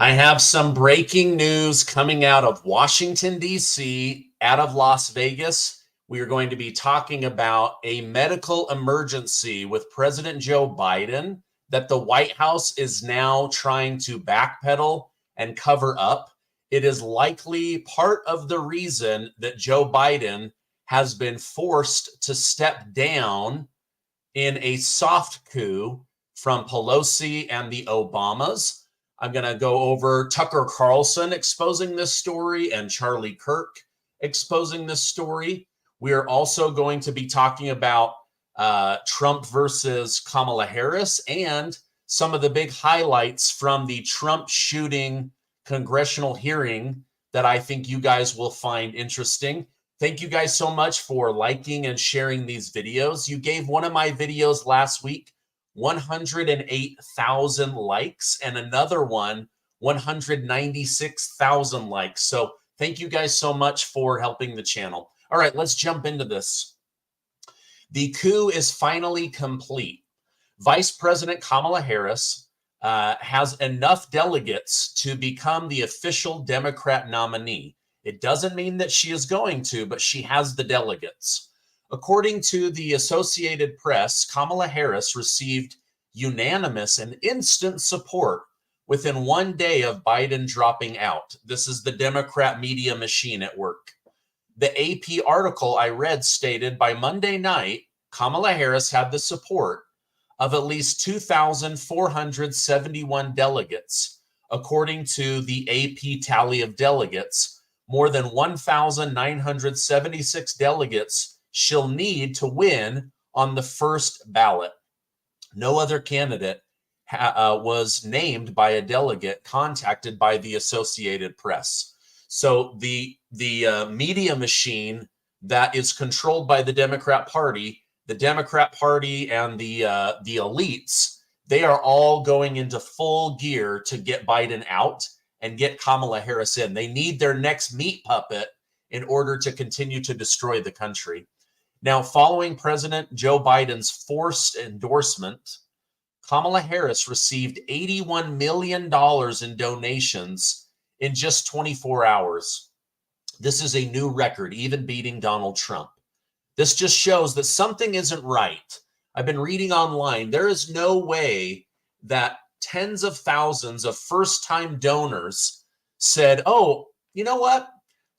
I have some breaking news coming out of Washington, D.C., out of Las Vegas. We are going to be talking about a medical emergency with President Joe Biden that the White House is now trying to backpedal and cover up. It is likely part of the reason that Joe Biden has been forced to step down in a soft coup from Pelosi and the Obamas. I'm going to go over Tucker Carlson exposing this story and Charlie Kirk exposing this story. We are also going to be talking about Trump versus Kamala Harris and some of the big highlights from the Trump shooting congressional hearing that I think you guys will find interesting. Thank you guys so much for liking and sharing these videos. You gave one of my videos last week 108,000 likes and another one 196,000 likes. So thank you guys so much for helping the channel. All right, let's jump into this. The coup is finally complete. Vice President Kamala Harris has enough delegates to become the official Democrat nominee. It doesn't mean that she is going to, but she has the delegates. According to the Associated Press, Kamala Harris received unanimous and instant support within 1 day of Biden dropping out. This is the Democrat media machine at work. The AP article I read stated by Monday night, Kamala Harris had the support of at least 2,471 delegates. According to the AP tally of delegates, more than 1,976 delegates she'll need to win on the first ballot. No other candidate was named by a delegate contacted by the Associated Press. So the media machine that is controlled by the Democrat Party and the elites, they are all going into full gear to get Biden out and get Kamala Harris in. They need their next meat puppet in order to continue to destroy the country. Now, following President Joe Biden's forced endorsement, Kamala Harris received $81 million in donations in just 24 hours. This is a new record, even beating Donald Trump. This just shows that something isn't right. I've been reading online. There is no way that tens of thousands of first-time donors said, oh, you know what?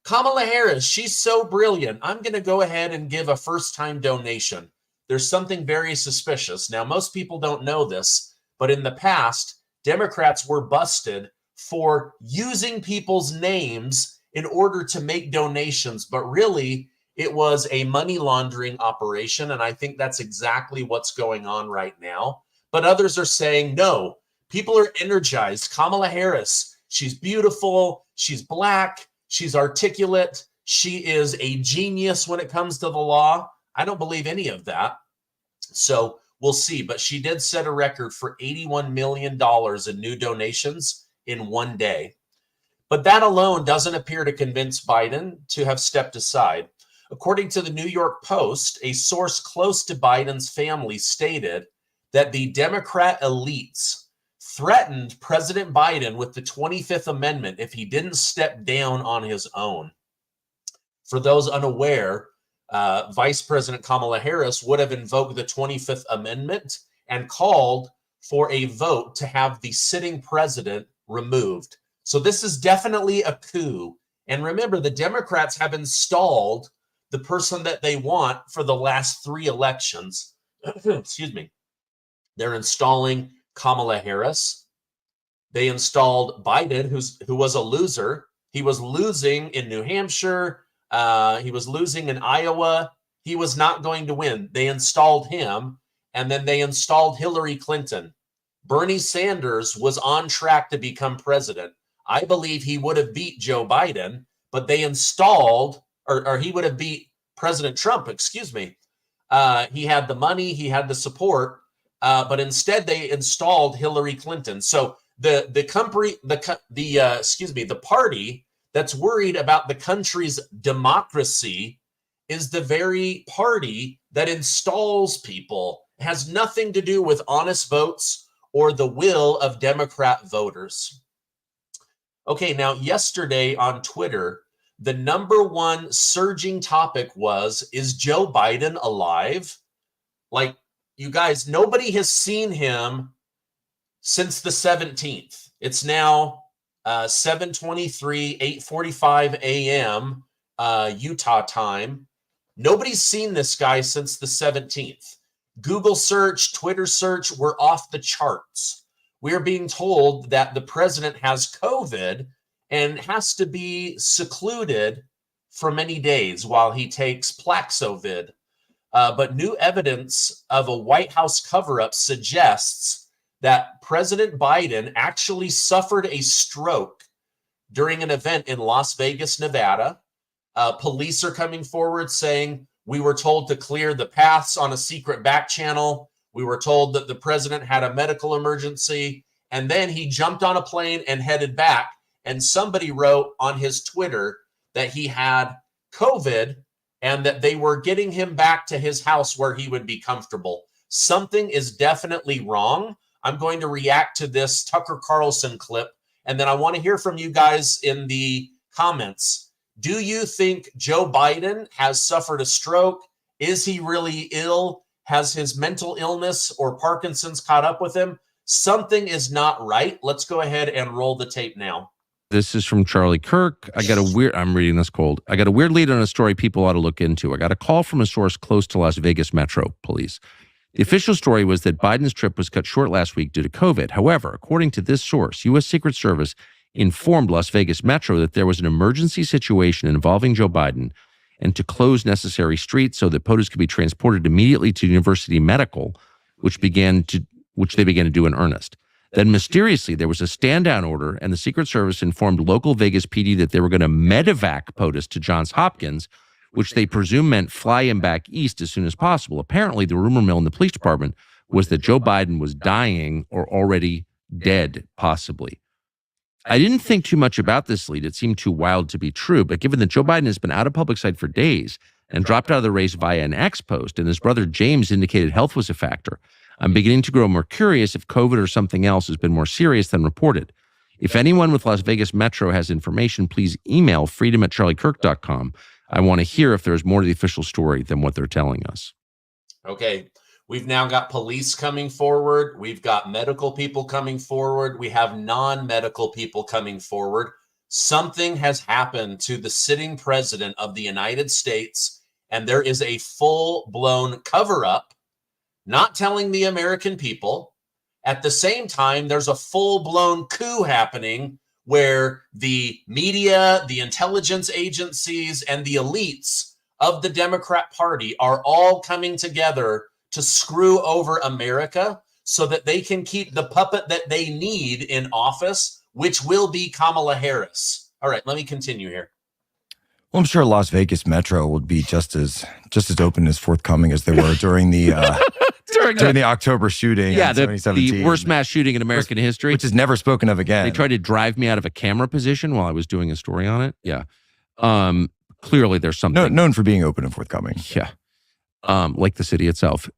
Kamala Harris, she's so brilliant. I'm going to go ahead and give a first-time donation. There's something very suspicious. Now, most people don't know this, but in the past, Democrats were busted for using people's names in order to make donations, but really, it was a money laundering operation, and I think that's exactly what's going on right now. But others are saying, no, people are energized. Kamala Harris, she's beautiful, she's black, she's articulate, she is a genius when it comes to the law. I don't believe any of that. So we'll see. But she did set a record for $81 million in new donations in 1 day. But that alone doesn't appear to convince Biden to have stepped aside. According to the New York Post, a source close to Biden's family stated that the Democrat elites threatened President Biden with the 25th Amendment if he didn't step down on his own. For those unaware, Vice President Kamala Harris would have invoked the 25th Amendment and called for a vote to have the sitting president removed. So this is definitely a coup. And remember, the Democrats have installed the person that they want for the last 3 elections. Excuse me. They're installing Kamala Harris. They installed Biden, who was a loser. He was losing in New Hampshire. He was losing in Iowa. He was not going to win. They installed him, and then they installed Hillary Clinton. Bernie Sanders was on track to become president. I believe he would have beat Joe Biden, but they installed, or he would have beat President Trump, excuse me. He had the money, he had the support, but instead they installed Hillary Clinton. So the party that's worried about the country's democracy is the very party that installs people. It has nothing to do with honest votes or the will of Democrat voters. Okay, now yesterday on Twitter, the number one surging topic was, is Joe Biden alive? Like, you guys, nobody has seen him since the 17th. It's now 7:23, 8:45 a.m. Utah time. Nobody's seen this guy since the 17th. Google search, Twitter search, we're off the charts. We are being told that the president has COVID and has to be secluded for many days while he takes Plaxovid. But new evidence of a White House cover-up suggests that President Biden actually suffered a stroke during an event in Las Vegas, Nevada. Police are coming forward saying, we were told to clear the paths on a secret back channel. We were told that the president had a medical emergency. And then he jumped on a plane and headed back. And somebody wrote on his Twitter that he had COVID and that they were getting him back to his house where he would be comfortable. Something is definitely wrong. I'm going to react to this Tucker Carlson clip, and then I want to hear from you guys in the comments. Do you think Joe Biden has suffered a stroke? Is he really ill? Has his mental illness or Parkinson's caught up with him? Something is not right. Let's go ahead and roll the tape now. This is from Charlie Kirk. I'm reading this cold. I got a weird lead on a story people ought to look into. I got a call from a source close to Las Vegas Metro Police. The official story was that Biden's trip was cut short last week due to COVID. However, according to this source, U.S. Secret Service informed Las Vegas Metro that there was an emergency situation involving Joe Biden and to close necessary streets so that POTUS could be transported immediately to University Medical, which they began to do in earnest. Then mysteriously, there was a stand-down order, and the Secret Service informed local Vegas PD that they were going to medevac POTUS to Johns Hopkins, which they presume meant fly him back east as soon as possible. Apparently, the rumor mill in the police department was that Joe Biden was dying or already dead, possibly. I didn't think too much about this lead. It seemed too wild to be true, but given that Joe Biden has been out of public sight for days and dropped out of the race via an X post, and his brother James indicated health was a factor, I'm beginning to grow more curious if COVID or something else has been more serious than reported. If anyone with Las Vegas Metro has information, please email freedom@charliekirk.com. I want to hear if there's more to the official story than what they're telling us. Okay. We've now got police coming forward. We've got medical people coming forward. We have non-medical people coming forward. Something has happened to the sitting president of the United States, and there is a full-blown cover-up, not telling the American people. At the same time, there's a full-blown coup happening where the media, the intelligence agencies, and the elites of the Democrat Party are all coming together to screw over America so that they can keep the puppet that they need in office, which will be Kamala Harris. All right, let me continue here. Well, I'm sure Las Vegas Metro would be just as open as forthcoming as they were during the during the October shooting. Yeah, in 2017, the worst mass shooting in American history, which is never spoken of again. They tried to drive me out of a camera position while I was doing a story on it. Yeah, clearly there's something known for being open and forthcoming. Yeah, like the city itself.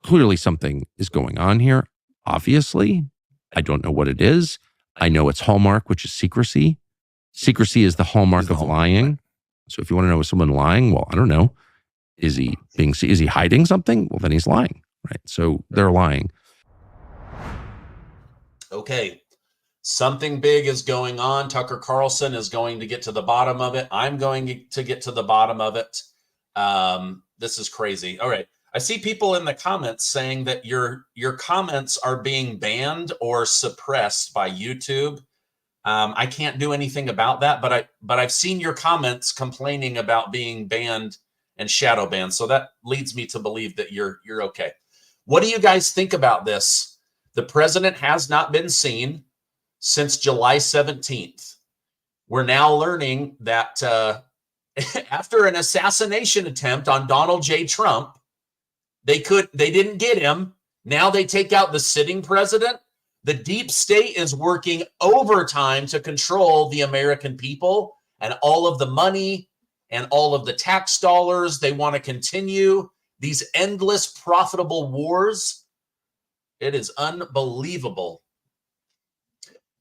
Clearly something is going on here. Obviously, I don't know what it is. I know its hallmark, which is secrecy. Secrecy is the hallmark of lying. So if you want to know is someone lying, well, I don't know. Is he hiding something? Well, then he's lying, right? So they're lying. Okay. Something big is going on. Tucker Carlson is going to get to the bottom of it. I'm going to get to the bottom of it. This is crazy. All right. I see people in the comments saying that your comments are being banned or suppressed by YouTube. I can't do anything about that, but I've seen your comments complaining about being banned and shadow banned. So that leads me to believe that you're okay. What do you guys think about this? The president has not been seen since July 17th. We're now learning that after an assassination attempt on Donald J. Trump, they didn't get him. Now they take out the sitting president. The deep state is working overtime to control the American people and all of the money and all of the tax dollars. They want to continue these endless profitable wars. It is unbelievable.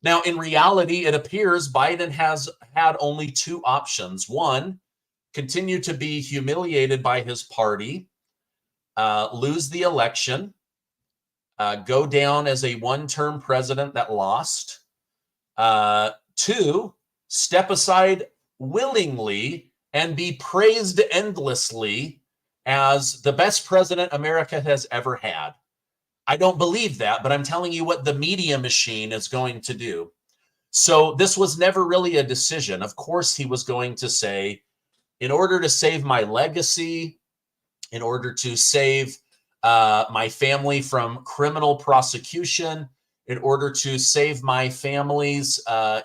Now, in reality, it appears Biden has had only two options. One, continue to be humiliated by his party, lose the election, go down as a one-term president that lost. Two, step aside willingly and be praised endlessly as the best president America has ever had. I don't believe that, but I'm telling you what the media machine is going to do. So this was never really a decision. Of course, he was going to say, in order to save my legacy, in order to save my family from criminal prosecution, in order to save my family's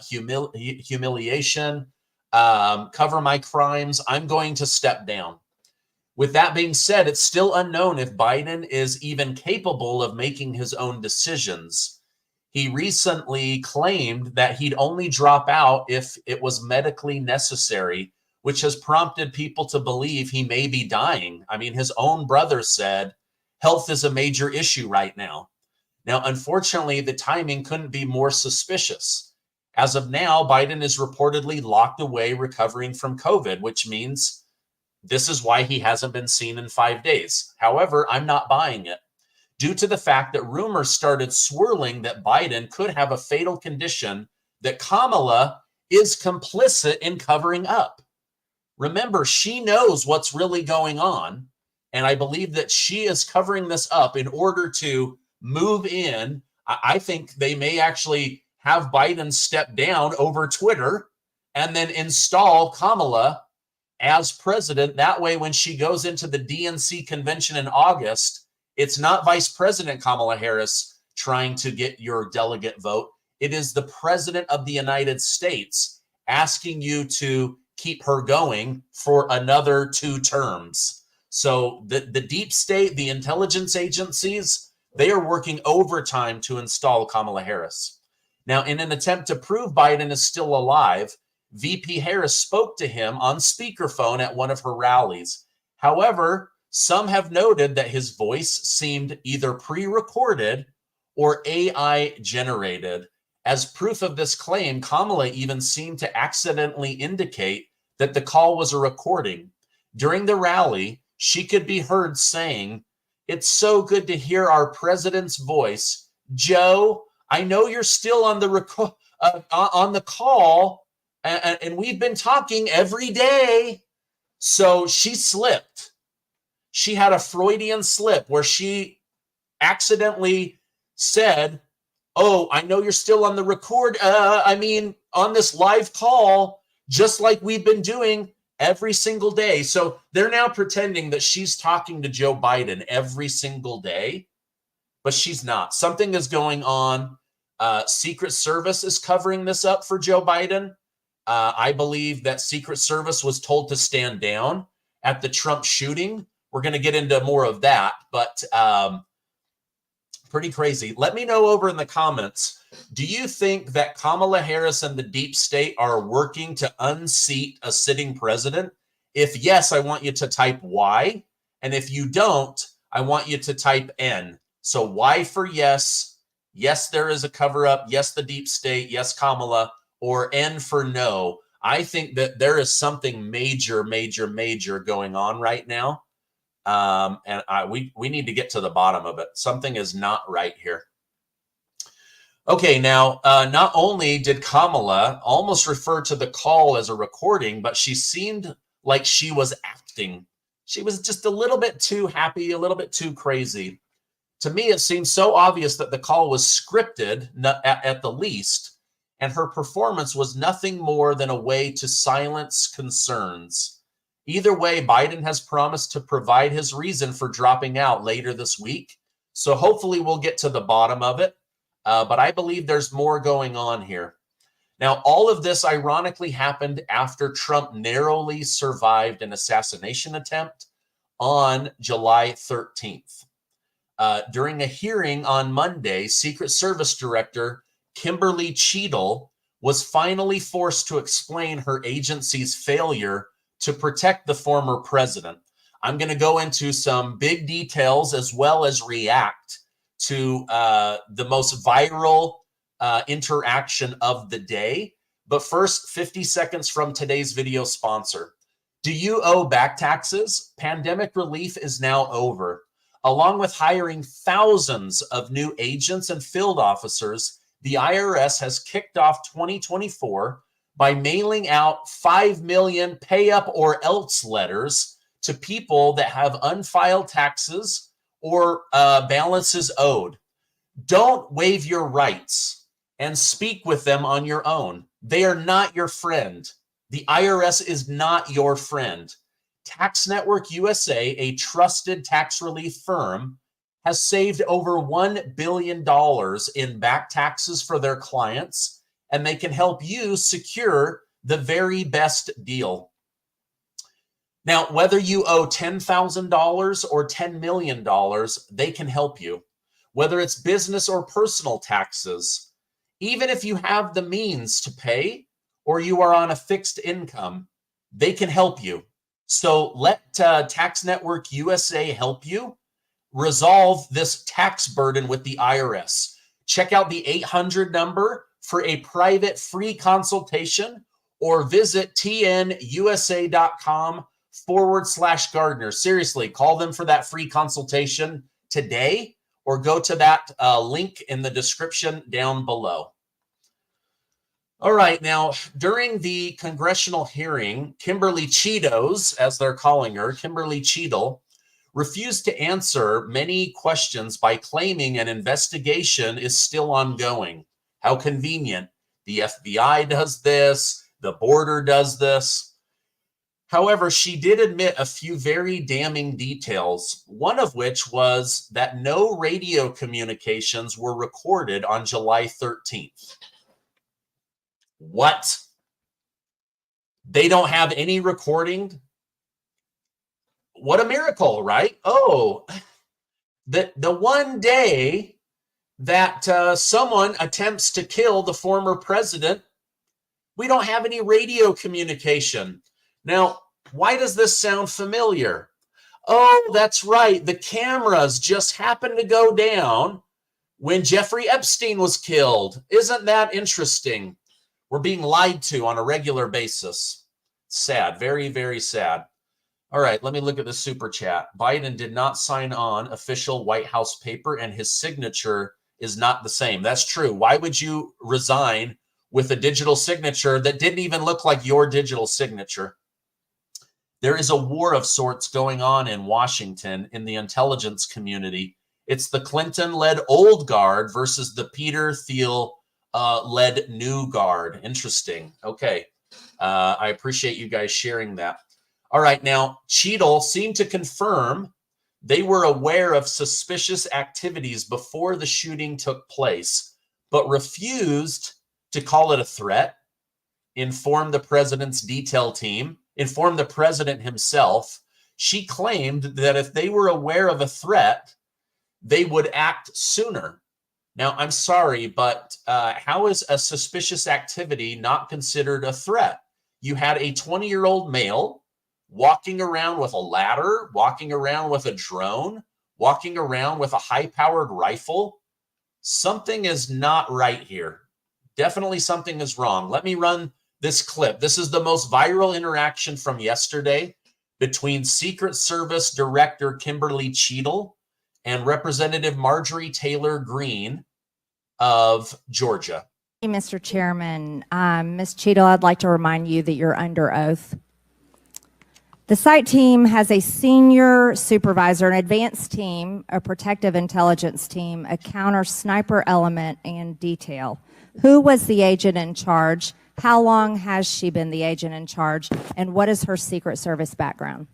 humiliation, cover my crimes, I'm going to step down. With that being said, it's still unknown if Biden is even capable of making his own decisions. He recently claimed that he'd only drop out if it was medically necessary, which has prompted people to believe he may be dying. I mean, his own brother said health is a major issue right now. Now, unfortunately, the timing couldn't be more suspicious. As of now, Biden is reportedly locked away recovering from COVID, which means this is why he hasn't been seen in 5 days. However, I'm not buying it, due to the fact that rumors started swirling that Biden could have a fatal condition that Kamala is complicit in covering up. Remember, she knows what's really going on, and I believe that she is covering this up in order to move in. I think they may actually have Biden step down over Twitter and then install Kamala as president. That way, when she goes into the DNC convention in August, it's not Vice President Kamala Harris trying to get your delegate vote. It is the President of the United States asking you to keep her going for another 2 terms. So the deep state, the intelligence agencies, they are working overtime to install Kamala Harris. Now, in an attempt to prove Biden is still alive, VP Harris spoke to him on speakerphone at one of her rallies. However, some have noted that his voice seemed either pre-recorded or AI generated. As proof of this claim, Kamala even seemed to accidentally indicate that the call was a recording. During the rally, she could be heard saying, "It's so good to hear our president's voice. Joe, I know you're still on the call, and we've been talking every day." So she slipped. She had a Freudian slip where she accidentally said, "Oh, I know you're still on the on this live call, just like we've been doing every single day." So they're now pretending that she's talking to Joe Biden every single day, but she's not. Something is going on. Secret Service is covering this up for Joe Biden. I believe that Secret Service was told to stand down at the Trump shooting. We're going to get into more of that, but pretty crazy. Let me know over in the comments, do you think that Kamala Harris and the deep state are working to unseat a sitting president? If yes, I want you to type Y. And if you don't, I want you to type N. So Y for yes. Yes, there is a cover up. Yes, the deep state. Yes, Kamala. Or N for no. I think that there is something major going on right now. And we need to get to the bottom of it. Something is not right here. Okay, now, not only did Kamala almost refer to the call as a recording, but she seemed like she was acting. She was just a little bit too happy, a little bit too crazy. To me, it seemed so obvious that the call was scripted at the least, and her performance was nothing more than a way to silence concerns. Either way, Biden has promised to provide his reason for dropping out later this week. So hopefully we'll get to the bottom of it. But I believe there's more going on here. Now, all of this ironically happened after Trump narrowly survived an assassination attempt on July 13th. During a hearing on Monday, Secret Service Director Kimberly Cheadle was finally forced to explain her agency's failure to protect the former president. I'm going to go into some big details as well as react to the most viral interaction of the day. But first, 50 seconds from today's video sponsor. Do you owe back taxes? Pandemic relief is now over. Along with hiring thousands of new agents and field officers, the IRS has kicked off 2024 by mailing out 5 million pay up or else letters to people that have unfiled taxes or balances owed. Don't waive your rights and speak with them on your own. They are not your friend. The IRS is not your friend. Tax Network USA, a trusted tax relief firm, has saved over $1 billion in back taxes for their clients, and they can help you secure the very best deal. Now, whether you owe $10,000 or $10 million, they can help you. Whether it's business or personal taxes, even if you have the means to pay or you are on a fixed income, they can help you. So let Tax Network USA help you resolve this tax burden with the IRS. Check out the 800 number for a private free consultation or visit tnusa.com/Gardner. Seriously, call them for that free consultation today or go to that link in the description down below. All right, now, during the congressional hearing, Kimberly Cheetos, as they're calling her, Kimberly Cheadle, refused to answer many questions by claiming an investigation is still ongoing. How convenient. The FBI does this, the border does this. However, she did admit a few very damning details, one of which was that no radio communications were recorded on July 13th. What? They don't have any recording? What a miracle, right? Oh, the one day that someone attempts to kill the former president, we don't have any radio communication. Now, why does this sound familiar? Oh, that's right. The cameras just happened to go down when Jeffrey Epstein was killed. Isn't that interesting? We're being lied to on a regular basis. Sad, very, very sad. All right, let me look at the super chat. Biden did not sign on official White House paper and his signature is not the same. That's true. Why would you resign with a digital signature that didn't even look like your digital signature? There is a war of sorts going on in Washington in the intelligence community. It's the Clinton-led old guard versus the Peter Thiel led new guard. Interesting. Okay. I appreciate you guys sharing that. All right. Now, Cheadle seemed to confirm they were aware of suspicious activities before the shooting took place, but refused to call it a threat, inform the president's detail team, inform the president himself. She claimed that if they were aware of a threat, they would act sooner. Now, I'm sorry, but how is a suspicious activity not considered a threat? You had a 20-year-old male walking around with a ladder, walking around with a drone, walking around with a high-powered rifle. Something is not right here. Definitely something is wrong. Let me run this clip. This is the most viral interaction from yesterday between Secret Service Director Kimberly Cheadle and Representative Marjorie Taylor Greene of Georgia. Mr. Chairman, Ms. Cheadle, I'd like to remind you that you're under oath. The site team has a senior supervisor, an advanced team, a protective intelligence team, a counter sniper element, and detail. Who was the agent in charge? How long has she been the agent in charge? And what is her Secret Service background?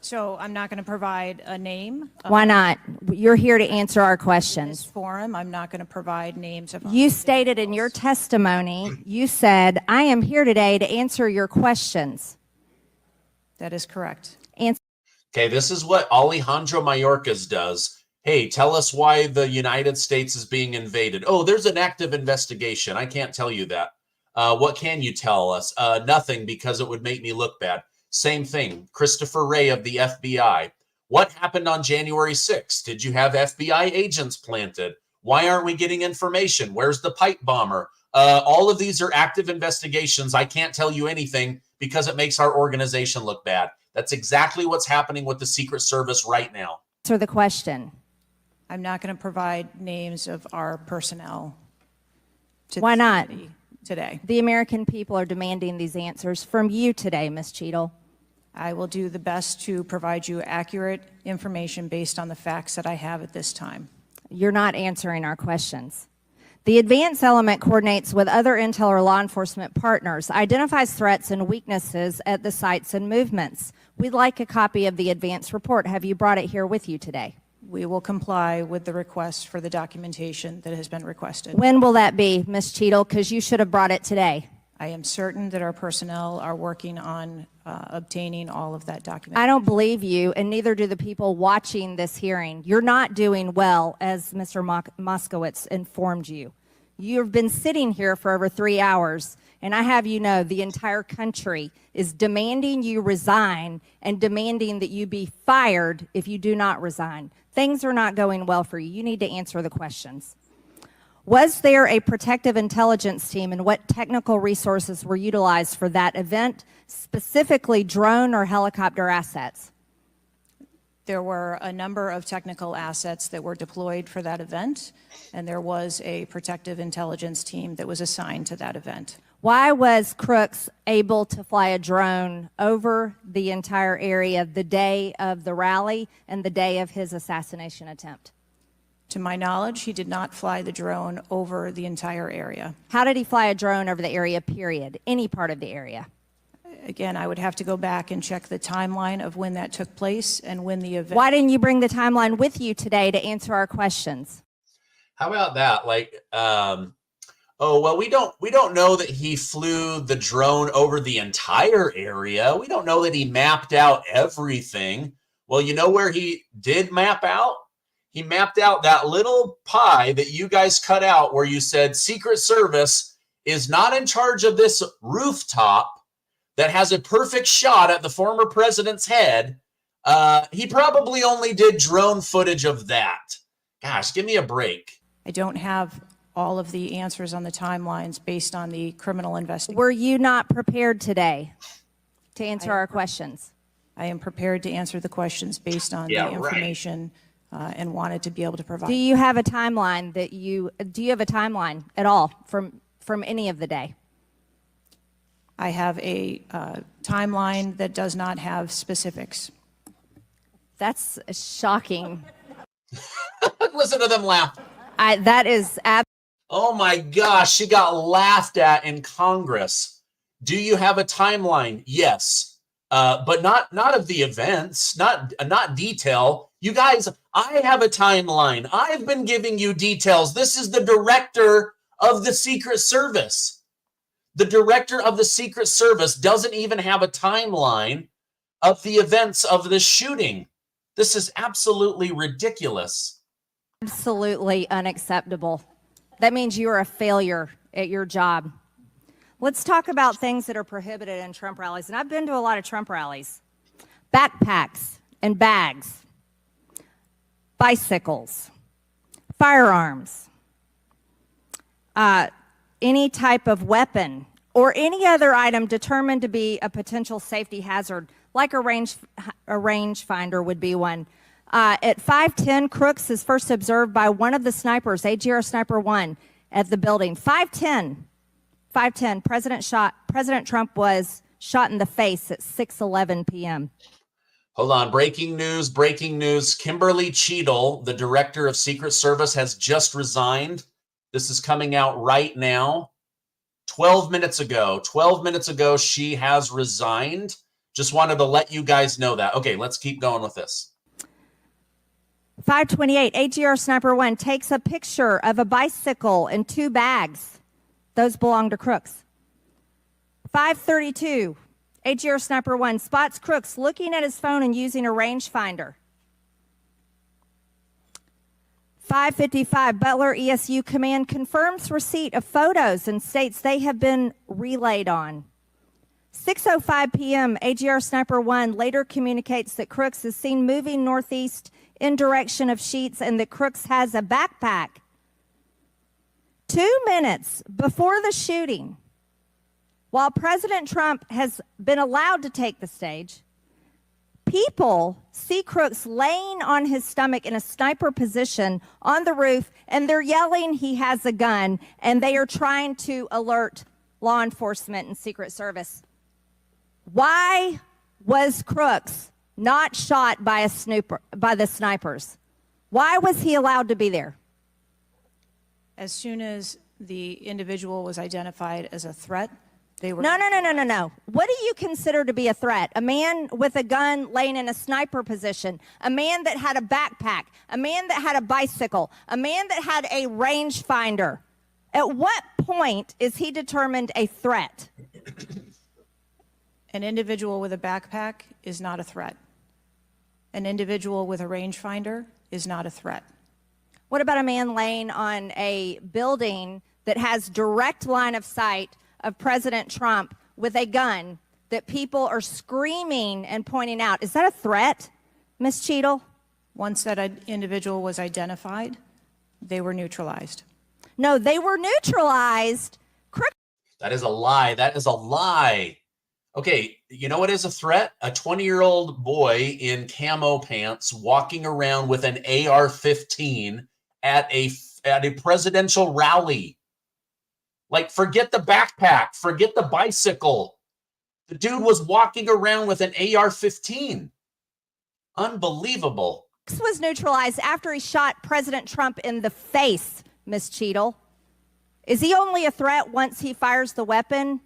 So I'm not going to provide a name. Why not? You're here to answer our This questions. forum, I'm not going to provide names of. You stated in your testimony, you said, I am here today to answer your questions. That is correct. Okay, this is what Alejandro Mayorkas does. Hey, tell us why the United States is being invaded. Oh, there's an active investigation. I can't tell you that. What can you tell us? Nothing, because it would make me look bad. Same thing. Christopher Wray of the FBI. What happened on January 6th? Did you have FBI agents planted? Why aren't we getting information? Where's the pipe bomber? All of these are active investigations. I can't tell you anything because it makes our organization look bad. That's exactly what's happening with the Secret Service right now. Answer the question. I'm not going to provide names of our personnel. Why not? Today. The American people are demanding these answers from you today, Ms. Cheadle. I will do the best to provide you accurate information based on the facts that I have at this time. You're not answering our questions. The advance element coordinates with other intel or law enforcement partners, identifies threats and weaknesses at the sites and movements. We'd like a copy of the advance report. Have you brought it here with you today? We will comply with the request for the documentation that has been requested. When will that be, Ms. Cheadle? Because you should have brought it today. I am certain that our personnel are working on obtaining all of that documentation. I don't believe you, and neither do the people watching this hearing. You're not doing well, as Mr. Moskowitz informed you. You've been sitting here for over 3 hours, and I have you know the entire country is demanding you resign and demanding that you be fired if you do not resign. Things are not going well for you. You need to answer the questions. Was there a protective intelligence team, and what technical resources were utilized for that event, specifically drone or helicopter assets? There were a number of technical assets that were deployed for that event, and there was a protective intelligence team that was assigned to that event. Why was Crooks able to fly a drone over the entire area the day of the rally and the day of his assassination attempt? To my knowledge, he did not fly the drone over the entire area. How did he fly a drone over the area, period? Any part of the area? Again, I would have to go back and check the timeline of when that took place and when the event. Why didn't you bring the timeline with you today to answer our questions? How about that? Like, oh, well, we don't know that he flew the drone over the entire area. We don't know that he mapped out everything. Well, you know where he did map out? He mapped out that little pie that you guys cut out where you said Secret Service is not in charge of this rooftop that has a perfect shot at the former president's head. He probably only did drone footage of that. Gosh, give me a break. I don't have all of the answers on the timelines based on the criminal investigation. Were you not prepared today to answer our questions? I am prepared to answer the questions based on Yeah, the information and wanted to be able to provide. Do you have a timeline do you have a timeline at all from any of the day? I have a timeline that does not have specifics. That's shocking. Listen to them laugh. That is Oh my gosh, she got laughed at in Congress. Do you have a timeline? Yes, but not of the events, not detail. You guys, I have a timeline. I've been giving you details. This is the director of the Secret Service. The director of the Secret Service doesn't even have a timeline of the events of the shooting. This is absolutely ridiculous. absolutely unacceptable. That means you are a failure at your job. Let's talk about things that are prohibited in Trump rallies. And I've been to a lot of Trump rallies. Backpacks and bags, bicycles, firearms, any type of weapon or any other item determined to be a potential safety hazard, like a rangefinder would be one. At 5:10, Crooks is first observed by one of the snipers, AGR Sniper 1, at the building. 5:10, President Trump was shot in the face at 6:11 p.m. Hold on. Breaking news. Kimberly Cheadle, the director of Secret Service, has just resigned. This is coming out right now. 12 minutes ago, she has resigned. Just wanted to let you guys know that. Okay, let's keep going with this. 5:28, AGR Sniper 1 takes a picture of a bicycle and 2 bags. Those belong to Crooks. 5:32, AGR Sniper 1 spots Crooks looking at his phone and using a rangefinder. 5:55, Butler ESU Command confirms receipt of photos and states they have been relayed on. 6:05 p.m., AGR Sniper 1 later communicates that Crooks is seen moving northeast in direction of Sheets and that Crooks has a backpack 2 minutes before the shooting, while President Trump has been allowed to take the stage, people see Crooks laying on his stomach in a sniper position on the roof, and they're yelling he has a gun, and they are trying to alert law enforcement and Secret Service. Why was Crooks not shot by the snipers? Why was he allowed to be there? As soon as the individual was identified as a threat, they were... No. What do you consider to be a threat? A man with a gun laying in a sniper position, a man that had a backpack, a man that had a bicycle, a man that had a rangefinder. At what point is he determined a threat? An individual with a backpack is not a threat. An individual with a rangefinder is not a threat. What about a man laying on a building that has direct line of sight of President Trump with a gun that people are screaming and pointing out? Is that a threat, Ms. Cheadle? Once that individual was identified, they were neutralized. No, they were neutralized. That is a lie. That is a lie. Okay, you know what is a threat? A 20-year-old boy in camo pants walking around with an AR-15 at a presidential rally. Like, forget the backpack, forget the bicycle. The dude was walking around with an AR-15. Unbelievable. Was neutralized after he shot President Trump in the face, Ms. Cheadle. Is he only a threat once he fires the weapon?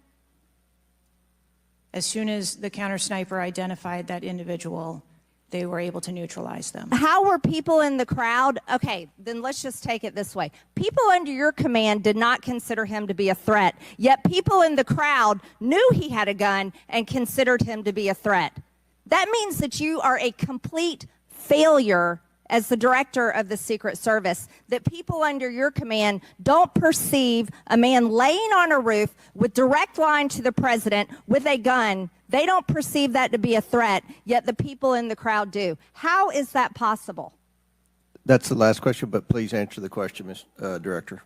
As soon as the counter sniper identified that individual, they were able to neutralize them. How were people in the crowd? Okay, then let's just take it this way. People under your command did not consider him to be a threat, yet people in the crowd knew he had a gun and considered him to be a threat. That means that you are a complete failure as the director of the Secret Service, that people under your command don't perceive a man laying on a roof with direct line to the president with a gun. They don't perceive that to be a threat, yet the people in the crowd do. How is that possible? That's the last question, but please answer the question, Ms. Director.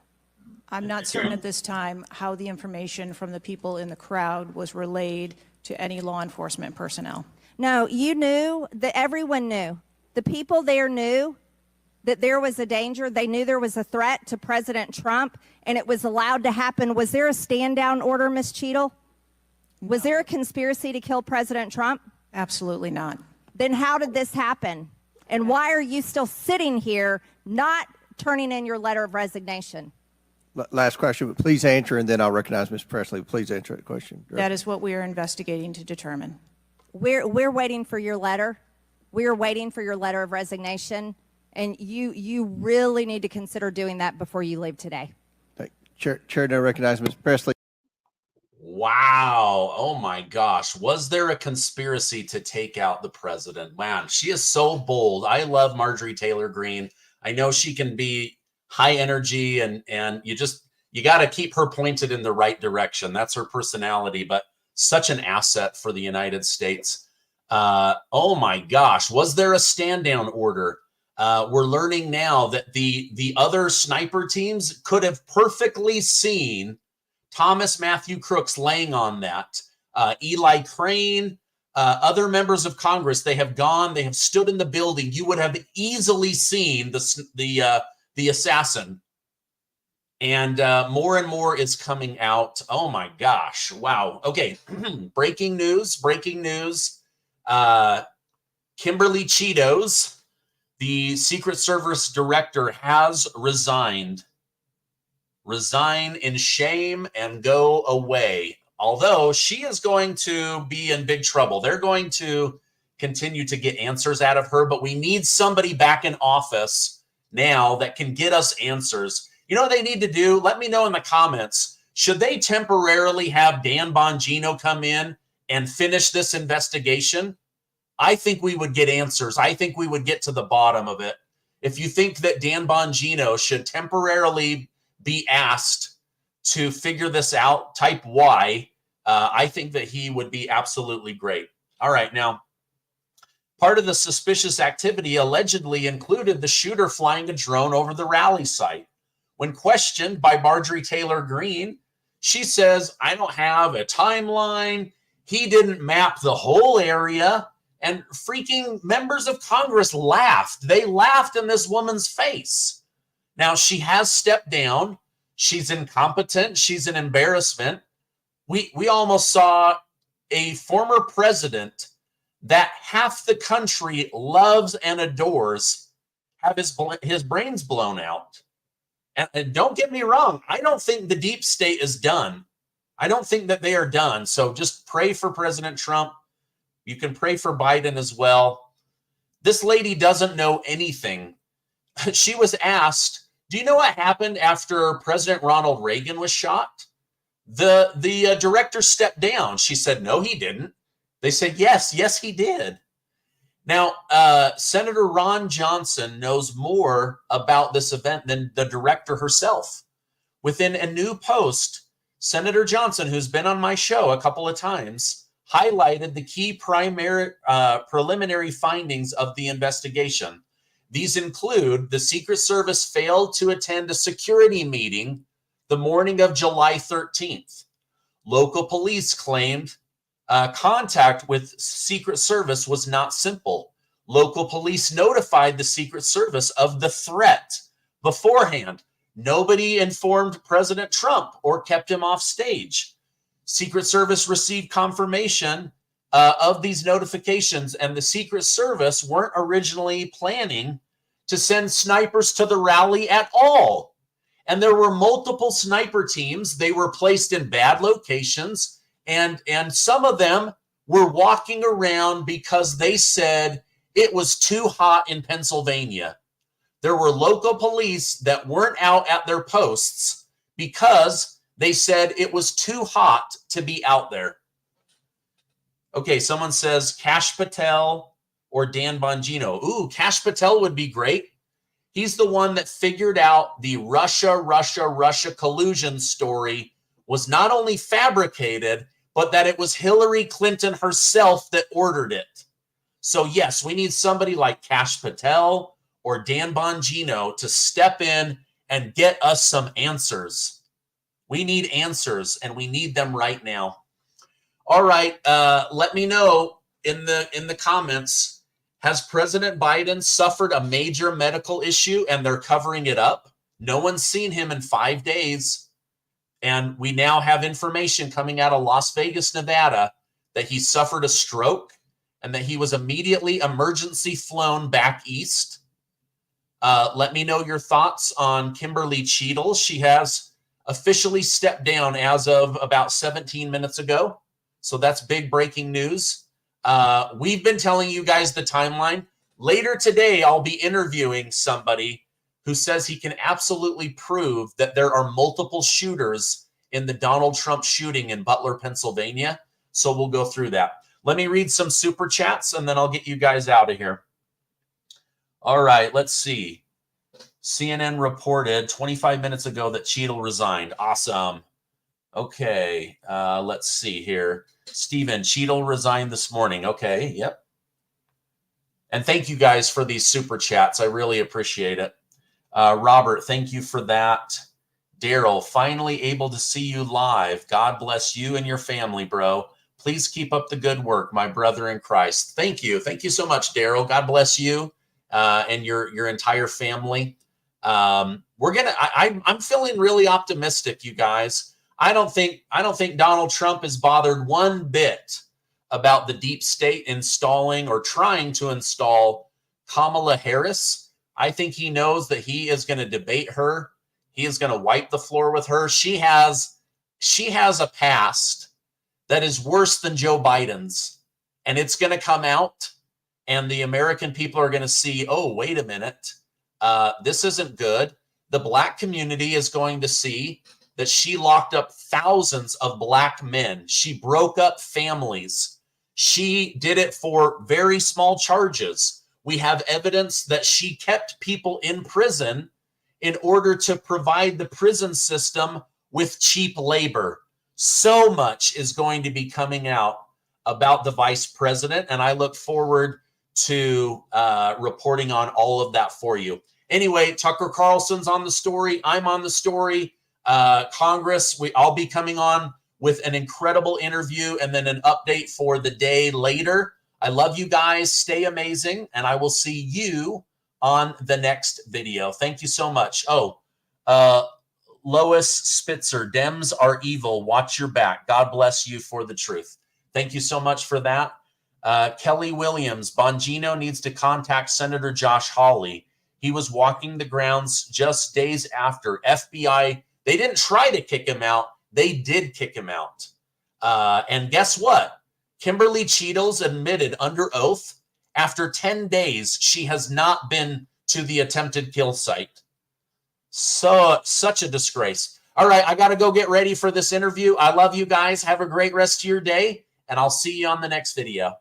I'm not certain at this time how the information from the people in the crowd was relayed to any law enforcement personnel. No, you knew that everyone knew. The people there knew that there was a danger. They knew there was a threat to President Trump, and it was allowed to happen. Was there a stand-down order, Ms. Cheadle? Was there a conspiracy to kill President Trump? Absolutely not. Then how did this happen? And why are you still sitting here not turning in your letter of resignation? Last question, but please answer, and then I'll recognize Ms. Presley. Please answer that question. Director. That is what we are investigating to determine. We're waiting for your letter. We are waiting for your letter of resignation, and you really need to consider doing that before you leave today. Chair now recognizes Ms. Presley. Wow. Oh my gosh. Was there a conspiracy to take out the president? Man, she is so bold. I love Marjorie Taylor Greene. I know she can be high energy and you got to keep her pointed in the right direction. That's her personality, but such an asset for the United States. Oh my gosh. Was there a stand down order? We're learning now that the other sniper teams could have perfectly seen Thomas Matthew Crooks laying on that. Eli Crane, other members of Congress, they have stood in the building. You would have easily seen the assassin. And more is coming out. Oh my gosh. Wow. Okay. Breaking news. Kimberly Cheetos, the Secret Service director, has resigned. Resign in shame and go away. Although she is going to be in big trouble. They're going to continue to get answers out of her, but we need somebody back in office now that can get us answers. You know what they need to do? Let me know in the comments. Should they temporarily have Dan Bongino come in and finish this investigation? I think we would get answers. I think we would get to the bottom of it. If you think that Dan Bongino should temporarily be asked to figure this out, type Y. I think that he would be absolutely great. All right, now, part of the suspicious activity allegedly included the shooter flying a drone over the rally site. when questioned by Marjorie Taylor Greene, she says, I don't have a timeline. He didn't map the whole area. And freaking members of Congress laughed. They laughed in this woman's face. Now, she has stepped down. She's incompetent. She's an embarrassment. We almost saw a former president that half the country loves and adores have his brains blown out. And don't get me wrong, I don't think the deep state is done. I don't think that they are done. So just pray for President Trump. You can pray for Biden as well. This lady doesn't know anything. She was asked, do you know what happened after President Ronald Reagan was shot? The director stepped down. She said, no, he didn't. They said, yes, he did. Now, Senator Ron Johnson knows more about this event than the director herself. Within a new post, Senator Johnson, who's been on my show a couple of times, highlighted the key preliminary findings of the investigation. These include the Secret Service failed to attend a security meeting the morning of July 13th. Local police claimed contact with Secret Service was not simple. Local police notified the Secret Service of the threat beforehand. Nobody informed President Trump or kept him off stage. Secret Service received confirmation of these notifications, and the Secret Service weren't originally planning to send snipers to the rally at all. And there were multiple sniper teams. They were placed in bad locations. And some of them were walking around because they said it was too hot in Pennsylvania. There were local police that weren't out at their posts because they said it was too hot to be out there. Okay, someone says Kash Patel or Dan Bongino. Ooh, Kash Patel would be great. He's the one that figured out the Russia collusion story was not only fabricated, but that it was Hillary Clinton herself that ordered it. So yes, we need somebody like Kash Patel or Dan Bongino to step in and get us some answers. We need answers, and we need them right now. All right, let me know in the comments, has President Biden suffered a major medical issue and they're covering it up? No one's seen him in 5 days. And we now have information coming out of Las Vegas, Nevada, that he suffered a stroke and that he was immediately emergency flown back east. Let me know your thoughts on Kimberly Cheadle. She has officially stepped down as of about 17 minutes ago. So that's big breaking news. We've been telling you guys the timeline. Later today, I'll be interviewing somebody who says he can absolutely prove that there are multiple shooters in the Donald Trump shooting in Butler, Pennsylvania. So we'll go through that. Let me read some super chats and then I'll get you guys out of here. All right, let's see. CNN reported 25 minutes ago that Cheadle resigned. Awesome. Okay, let's see here. Stephen, Cheadle resigned this morning. Okay, yep. And thank you guys for these super chats. I really appreciate it. Robert, thank you for that. Daryl, finally able to see you live. God bless you and your family, bro. Please keep up the good work, my brother in Christ. Thank you. Thank you so much, Daryl. God bless you and your entire family. I'm feeling really optimistic, you guys. I don't think Donald Trump is bothered one bit about the deep state installing or trying to install Kamala Harris. I think he knows that he is going to debate her. He is going to wipe the floor with her. She has a past that is worse than Joe Biden's, and it's going to come out, and the American people are going to see, oh, wait a minute, this isn't good. The Black community is going to see that she locked up thousands of Black men. She broke up families. She did it for very small charges. We have evidence that she kept people in prison in order to provide the prison system with cheap labor. So much is going to be coming out about the vice president, and I look forward to reporting on all of that for you. Anyway, Tucker Carlson's on the story. I'm on the story. Congress, I'll be coming on with an incredible interview and then an update for the day later. I love you guys. Stay amazing. And I will see you on the next video. Thank you so much. Lois Spitzer, Dems are evil. Watch your back. God bless you for the truth. Thank you so much for that. Kelly Williams, Bongino needs to contact Senator Josh Hawley. He was walking the grounds just days after FBI. They didn't try to kick him out. They did kick him out. And guess what? Kimberly Cheadles admitted under oath after 10 days, she has not been to the attempted kill site. So, such a disgrace. All right, I got to go get ready for this interview. I love you guys. Have a great rest of your day, and I'll see you on the next video.